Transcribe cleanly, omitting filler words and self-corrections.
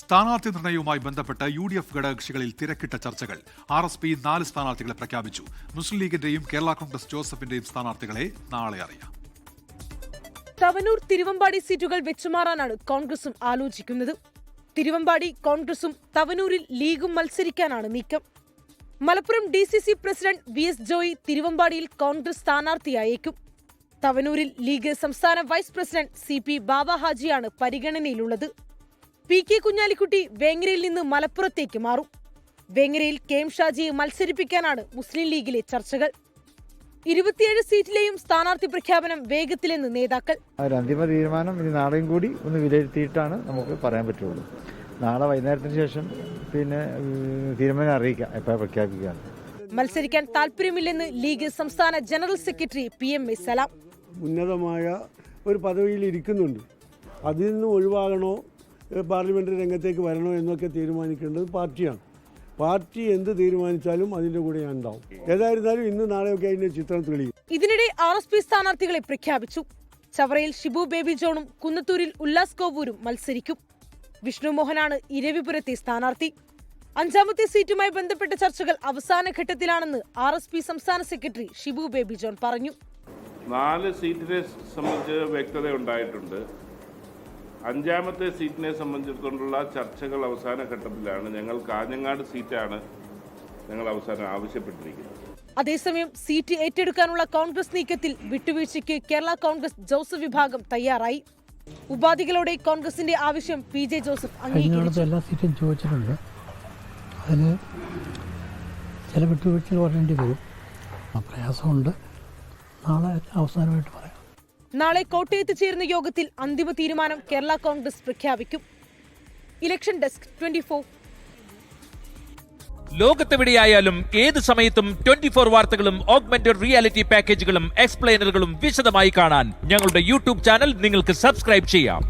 സ്ഥാനാർത്ഥി നിർണയവുമായി ബന്ധപ്പെട്ട് UDF ഘടകകക്ഷികളിൽ തിരക്കിട്ട ചർച്ചകൾ. RSP 4 സ്ഥാനാർത്ഥികളെ പ്രഖ്യാപിച്ചു. മുസ്ലിം ലീഗിന്റെയും കേരള കോൺഗ്രസ് ജോസഫിന്റെയും സ്ഥാനാർത്ഥികളെ നാളെ അറിയാം. തവനൂർ തിരുവമ്പാടി സീറ്റുകൾ വെച്ചുമാറാനാണ് കോൺഗ്രസും ആലോചിക്കുന്നത്. തിരുവമ്പാടി കോൺഗ്രസും തവനൂരിൽ ലീഗും മത്സരിക്കാനാണ് നീക്കം. Malappuram DCC president VS Joy തിരുവമ്പാടിയിൽ കോൺഗ്രസ് സ്ഥാനാർത്ഥിയായേക്കും. തവനൂരിൽ ലീഗ് സംസ്ഥാന വൈസ് പ്രസിഡന്റ് CP ബാബ ഹാജിയാണ് പരിഗണനയിലുള്ളത്. PK കുഞ്ഞാലിക്കുട്ടി വേങ്ങരയിൽ നിന്ന് മലപ്പുറത്തേക്ക് മാറും. വേങ്ങരയിൽ KM ഷാജിയെ മത്സരിപ്പിക്കാനാണ് മുസ്ലിം ലീഗിലെ ചർച്ചകൾ. 27 സീറ്റിലെയും സ്ഥാനാർത്ഥി പ്രഖ്യാപനം വേഗത്തിലെന്ന് നേതാക്കൾ. അന്തിമ തീരുമാനം ഇനി നാളെയും കൂടി ഒന്ന് വിലയിരുത്തിയിട്ടാണ് നമുക്ക് പറയാൻ പറ്റുള്ളൂ. നാളെ വൈകുന്നേരത്തിന് ശേഷം തീരുമാനം അറിയിക്കാം, എപ്പോഴാണ് പ്രഖ്യാപിക്കുക. മത്സരിക്കാൻ താല്പര്യമില്ലെന്ന് ലീഗ് സംസ്ഥാന ജനറൽ സെക്രട്ടറി PMA സലാം. ഉന്നതമായ ഒരു പദവിയിൽ ഇരിക്കുന്നുണ്ട്, അതിൽ നിന്ന് ഒഴിവാകണോ പാർലമെന്ററി രംഗത്തേക്ക് വരണോ എന്നൊക്കെ തീരുമാനിക്കേണ്ടത് പാർട്ടിയാണ്. പാർട്ടി എന്ത് തീരുമാനിച്ചാലും അതിന്റെ കൂടെ ഞാൻ ഉണ്ടാവും. ഏതായിരുന്നാലും ഇന്ന് നാളെയൊക്കെ അതിന്റെ ചിത്രം തെളിയും. ഇതിനിടെ RSP സ്ഥാനാർത്ഥികളെ പ്രഖ്യാപിച്ചു. ചവറയിൽ ഷിബു ബേബി ജോണും കുന്നത്തൂരിൽ ഉല്ലാസ് കോവൂരും മത്സരിക്കും. വിഷ്ണു മോഹനാണ് ഇരവിപുരത്തെ സ്ഥാനാർത്ഥി. 5ാമത്തെ സീറ്റുമായി ബന്ധപ്പെട്ട ചർച്ചകൾ അവസാന ഘട്ടത്തിലാണെന്ന് RSP സംസ്ഥാന സെക്രട്ടറി ഷിബു ബേബി ജോൺ പറഞ്ഞു. 4 സീറ്റിനെ സംബന്ധിച്ച് വ്യക്തത ഉണ്ടായിട്ടുണ്ട്. 5ാമത്തെ സീറ്റിനെ സംബന്ധിച്ചിടത്തോളം ചർച്ചകൾ അവസാന ഘട്ടത്തിലാണ്. ഞങ്ങൾ കാഞ്ഞങ്ങാട് സീറ്റാണ് ഞങ്ങൾ അവസാനം ആവശ്യപ്പെട്ടിരിക്കുന്നത്. അതേസമയം സീറ്റ് ഏറ്റെടുക്കാനുള്ള കോൺഗ്രസ് നീക്കത്തിൽ വിട്ടുവീഴ്ചയ്ക്ക് കേരള കോൺഗ്രസ് ജോസഫ് വിഭാഗം തയ്യാറായി. ഉപാധികളോടെ കോൺഗ്രസിന്റെ ആവശ്യം PJ ജോസഫ് അംഗീകരിച്ചു. എല്ലാ സീറ്റും ചോദിച്ചിട്ടുണ്ട്, അതിന് ചില വിട്ടുവീഴ്ചകൾ പറയേണ്ടി വരും, പ്രയാസമുണ്ട്. നാളെ അവസാനമായിട്ട് പറയാം. നാളെ കോട്ടയത്ത് ചേരുന്ന യോഗത്തിൽ അന്തിമ തീരുമാനം കേരള കോൺഗ്രസ് പ്രഖ്യാപിക്കും. Election desk 24. ലോകത്തെവിടെയായാലും ഏത് സമയത്തും 24 വാർത്തകളും ഓഗ്മെന്റഡ് റിയാലിറ്റി പാക്കേജുകളും എക്സ്പ്ലെയിനറുകളും വിശദമായി കാണാൻ ഞങ്ങളുടെ YouTube ചാനൽ നിങ്ങൾക്ക് സബ്സ്ക്രൈബ് ചെയ്യാം.